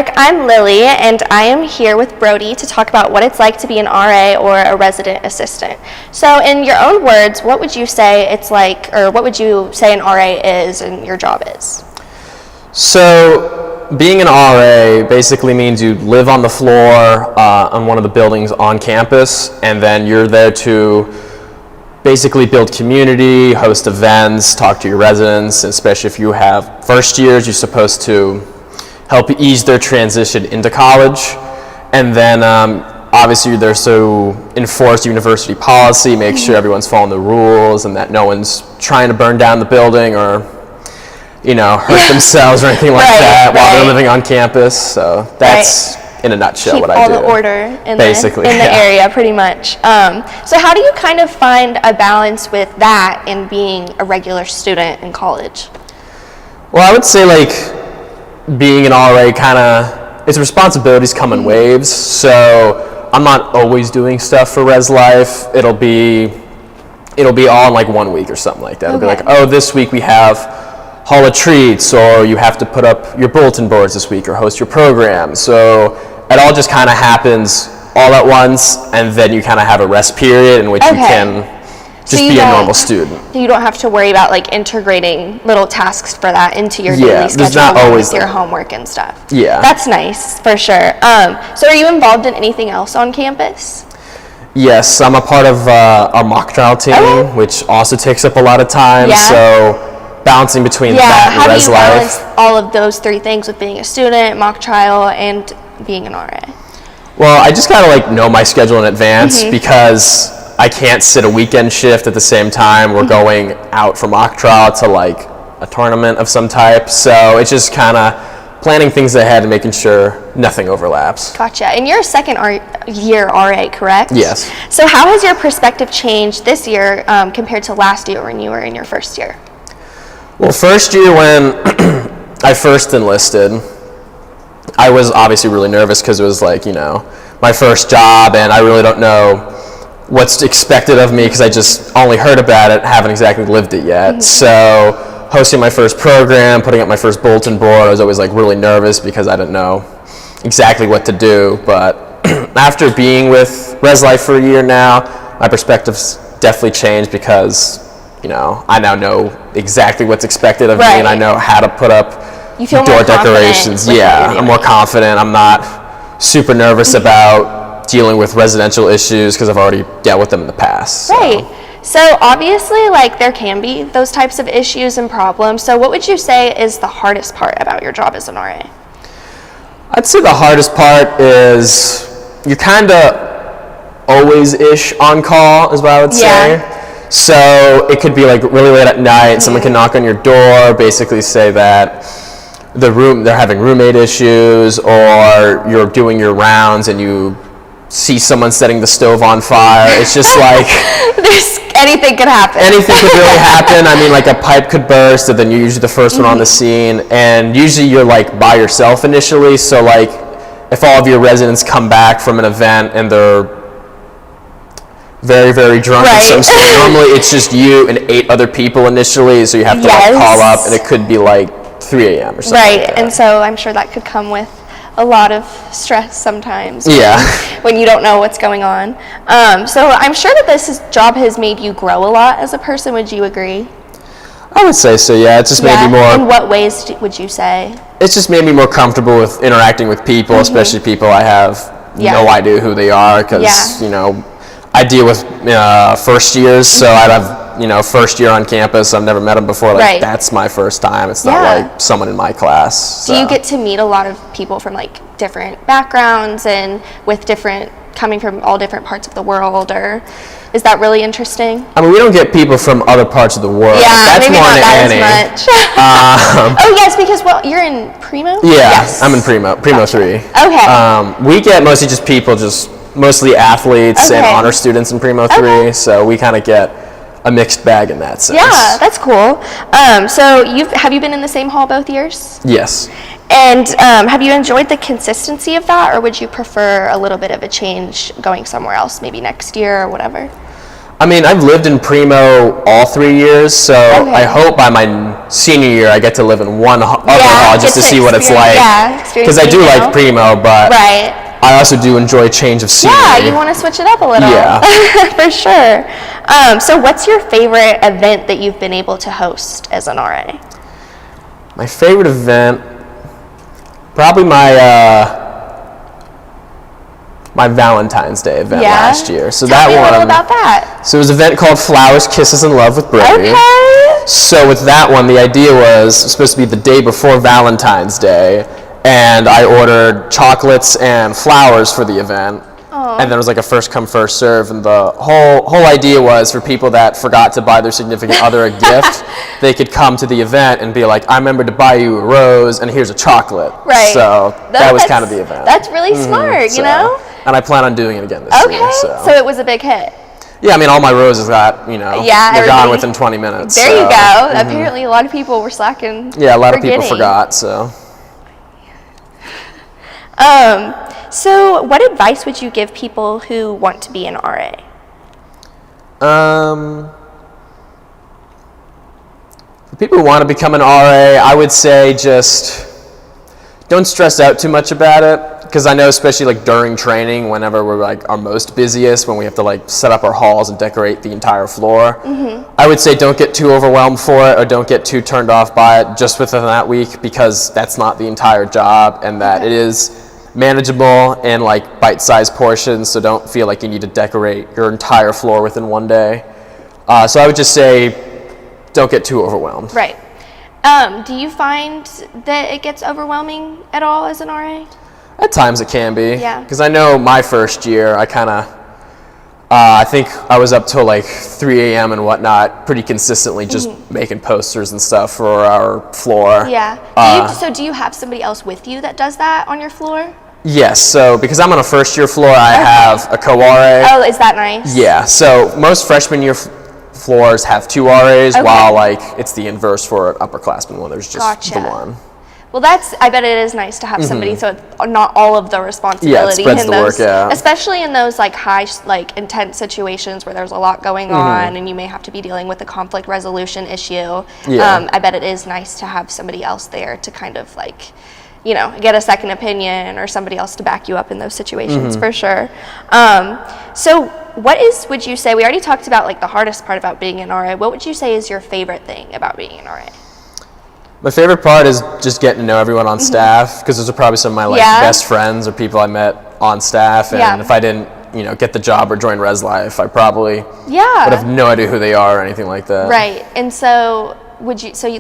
Eric. I'm Lily, and I am here with Brody to talk about what it's like to be an RA or a resident assistant. So in your own words, what would you say it's like, or what would you say an RA is and your job is? So being an RA basically means you live on the floor on one of the buildings on campus, and then you're there to basically build community, host events, talk to your residents, especially if you have first years, you're supposed to help ease their transition into college. And then obviously there's to enforce university policy, make sure everyone's following the rules and that no one's trying to burn down the building or hurt themselves or anything like that while they're living on campus. So that's in a nutshell Keep what I do. all the order in basically the area, pretty much. So how do you kind of find a balance with that and being a regular student in college? Well, I would say being an RA its responsibilities come in waves. So I'm not always doing stuff for Res Life. It'll be all in 1 week or something like that. It'll be like, oh, this week we have Hall of Treats, or you have to put up your bulletin boards this week or host your program. So it all just kind of happens all at once, and then you kind of have a rest period in which you can just be a normal student. You don't have to worry about integrating little tasks for that into your daily schedule not always with your homework and stuff. Yeah. That's nice, for sure. So are you involved in anything else on campus? Yes, I'm a part of our mock trial team, which also takes up a lot of time. Yeah. So balancing between that and Res Life. How do you balance all of those three things with being a student, mock trial, and being an RA? Well, I just gotta know my schedule in advance because I can't sit a weekend shift at the same time. We're going out for mock trial to a tournament of some type. So it's just kind of planning things ahead and making sure nothing overlaps. Gotcha. And you're a second year RA, correct? Yes. So how has your perspective changed this year compared to last year when you were in your first year? Well, first year when I first enlisted, I was obviously really nervous because it was my first job, and I really don't know what's expected of me because I just only heard about it, haven't exactly lived it yet. So hosting my first program, putting up my first bulletin board, I was always really nervous because I didn't know exactly what to do. But after being with Res Life for a year now, my perspective's definitely changed because I now know exactly what's expected of me, and I know how to put up door decorations. Yeah, I'm more confident. I'm not super nervous about dealing with residential issues because I've already dealt with them in the past. Right. So obviously, there can be those types of issues and problems. So what would you say is the hardest part about your job as an RA? I'd say the hardest part is you're kind of always-ish on call, is what I would say. So it could be really late at night, someone can knock on your door, basically say that they're having roommate issues, or you're doing your rounds and you see someone setting the stove on fire. It's just anything could happen. Anything could really happen. I mean, a pipe could burst, and then you're usually the first one on the scene, and usually you're by yourself initially. So if all of your residents come back from an event and they're very, very drunk or some sort, normally it's just you and 8 other people initially, so you have to call up, and it could be 3 a.m. or something. Right, and so I'm sure that could come with a lot of stress sometimes. When you don't know what's going on. So I'm sure that this job has made you grow a lot as a person. Would you agree? I would say so, yeah. It's just made me more... In what ways would you say? It's just made me more comfortable with interacting with people, especially people I have no idea who they are, because, I deal with first years, so I'd have, first year on campus, I've never met them before, that's my first time. It's not someone in my class. So. Do you get to meet a lot of people from different backgrounds and coming from all different parts of the world, or is that really interesting? I mean, we don't get people from other parts of the world. Yeah, that's maybe more not that as much. Oh yes, because you're in Primo? Yeah, yes. I'm in Primo Gotcha. 3. Okay. We get mostly just people, mostly athletes and honor students in Primo 3, so we kind of get a mixed bag in that sense. Yeah, that's cool. So have you been in the same hall both years? Yes. And have you enjoyed the consistency of that, or would you prefer a little bit of a change going somewhere else, maybe next year or whatever? I mean, I've lived in Primo all 3 years, so I hope by my senior year I get to live in one other hall just to see what it's like. Yeah, because I do like Primo, but right. I also do enjoy a change of scenery. Yeah, you want to switch it up a little. Yeah. For sure. So what's your favorite event that you've been able to host as an RA? My favorite event, probably my Valentine's Day event last year. So Tell me a little about that. So it was an event called Flowers, Kisses, and Love with Brody. Okay. So with that one, the idea was supposed to be the day before Valentine's Day, and I ordered chocolates and flowers for the event. And then it was like a first come, first serve, and the whole idea was for people that forgot to buy their significant other a gift, they could come to the event and be like, I remember to buy you a rose, and here's a chocolate. Right. So that was kind of the event. That's really smart, you know? And I plan on doing it again this year. Okay, so it was a big hit. Yeah, I mean, all my roses got, they're gone within 20 minutes. There you go. Apparently a lot of people were slacking. Yeah, a lot of people forgot, so. So what advice would you give people who want to be an RA? For people who want to become an RA, I would say just don't stress out too much about it. Because I know, especially like during training, whenever we're like our most busiest, when we have to like set up our halls and decorate the entire floor, I would say don't get too overwhelmed for it or don't get too turned off by it just within that week, because that's not the entire job, and that it is manageable in like bite-sized portions. So don't feel like you need to decorate your entire floor within one day. So I would just say don't get too overwhelmed. Right. Do you find that it gets overwhelming at all as an RA? At times it can be. Yeah. Because I know my first year, I think I was up till like 3 a.m. and whatnot, pretty consistently, just making posters and stuff for our floor. Yeah. Do you have somebody else with you that does that on your floor? Yes. So because I'm on a first year floor, I have a co-RA. Oh, is that nice? Yeah. So most freshman year floors have 2 RAs, while like it's the inverse for an upperclassman one. There's just the one. Well, I bet it is nice to have somebody, so it's not all of the responsibility. Yeah, it spreads the work out. Especially in those like high, like intense situations where there's a lot going on and you may have to be dealing with a conflict resolution issue. Yeah. I bet it is nice to have somebody else there to kind of like, get a second opinion or somebody else to back you up in those situations, for sure. So would you say, we already talked about like the hardest part about being an RA, what would you say is your favorite thing about being an RA? My favorite part is just getting to know everyone on staff, because those are probably some of my best friends or people I met on staff. And if I didn't, get the job or join Res Life, I probably would have no idea who they are or anything like that. Right. And so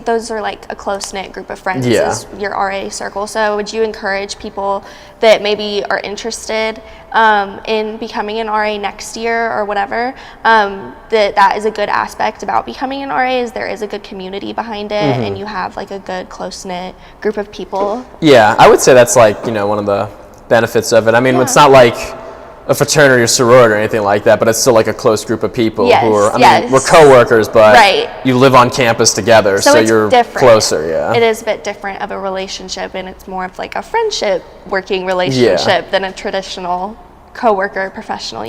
those are like a close-knit group of friends, is your RA circle. So would you encourage people that maybe are interested in becoming an RA next year or whatever, that is a good aspect about becoming an RA, is there is a good community behind it and you have like a good close-knit group of people? Yeah, I would say that's like, one of the benefits of it. I mean, it's not like a fraternity or sorority or anything like that, but it's still like a close group of people who are, we're co-workers, but you live on campus together, so you're closer. It is a bit different of a relationship, and it's more of like a friendship working relationship than a traditional co-worker professional,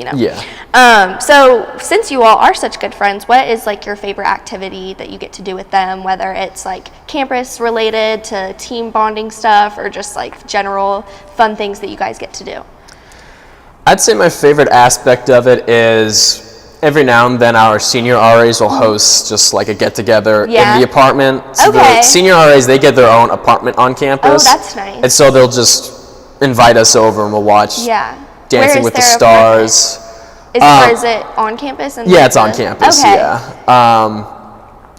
So since you all are such good friends, what is like your favorite activity that you get to do with them, whether it's like campus related to team bonding stuff or just like general fun things that you guys get to do? I'd say my favorite aspect of it is every now and then our senior RAs will host just like a get-together in the apartment. So the senior RAs, they get their own apartment on campus. Oh, that's nice. And so they'll just invite us over and we'll watch Dancing with the Stars. Is it on campus? Yeah, it's on campus,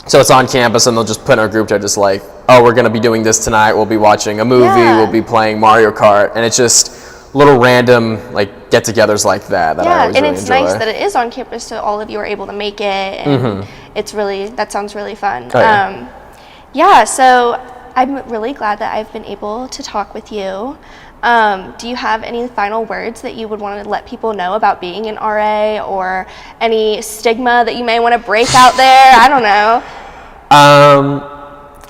so it's on campus, and they'll just put in our group chat just like, oh, we're going to be doing this tonight. We'll be watching a movie. We'll be playing Mario Kart. And it's just little random like get-togethers like that I always really it's enjoy. Nice that it is on campus, so all of you are able to make it, and that sounds really fun. So I'm really glad that I've been able to talk with you. Do you have any final words that you would want to let people know about being an RA, or any stigma that you may want to break out there? I don't know.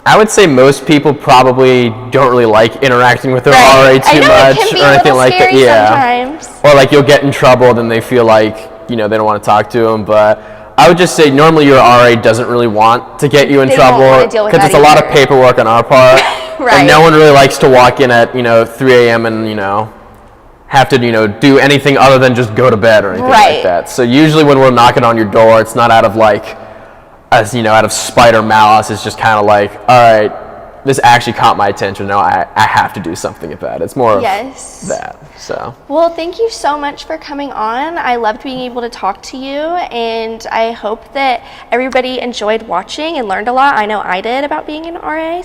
I would say most people probably don't really like interacting with their RA too much or anything like that. Sometimes. Or like you'll get in trouble, then they feel like, they don't want to talk to them. But I would just say normally your RA doesn't really want to get you in They don't trouble wanna deal with because that it's a lot of either. paperwork on our part. Right. And no one really likes to walk in at 3 a.m. and have to do anything other than just go to bed or anything Right. like that. So usually when we're knocking on your door, it's not out of out of spite or malice. It's just kind of like, all right, this actually caught my attention. Now I have to do something about it. It's more Yes. of that. So. Well, thank you so much for coming on. I loved being able to talk to you, and I hope that everybody enjoyed watching and learned a lot. I know I did about being an RA.